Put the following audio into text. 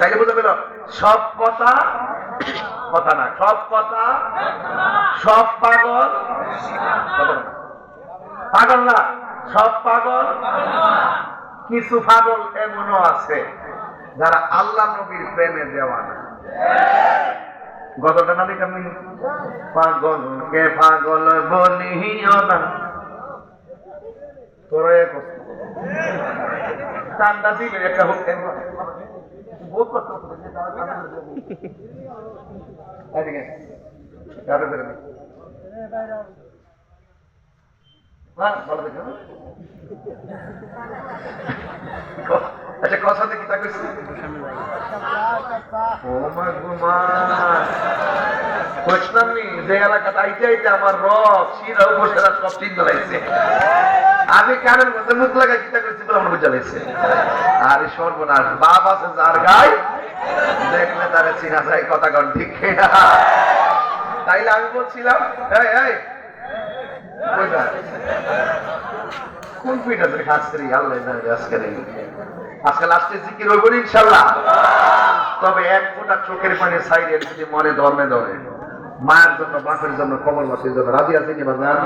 তাইলে বুঝে পেল সব কথা কথা না, সব কথা সব পাগল পাগল না, সব পাগল। কিছু পাগল এমনও আছে যারা আল্লাহ নবীর প্রেমে দেওয়ানা। গতটা না দেখি আমি, পাগলকে পাগল বলিও না, তোরা ঠান্ডা দিলে একটা হোক আচ্ছা কথা দেখি তা কইছি যে এলাকাটা আইতে আইতে আমার রব শিরা উপসেরা সব চিন্তা লাগছে। আমি কানের মধ্যে মুখ লাগাই চিন্তা করছি বলে আমার বুঝা লাগছে। আর সর্বনাশ বাপ আছে যার গায়ে দেখলে তারা চিনা যায় কথা কন ঠিক না। তাইলে আমি বলছিলাম কোন পিঠাতে খাচ্ছি আল্লাহ আজকে আজকে লাস্টে জিকির হইব ইনশাল্লাহ। তবে এক ফোঁটা চোখের পানি সাইডে যদি মনে ধর্মে ধরে মায়ের জন্য বাপের জন্য কবরবাসীর জন্য রাজি আছি কি বাজার।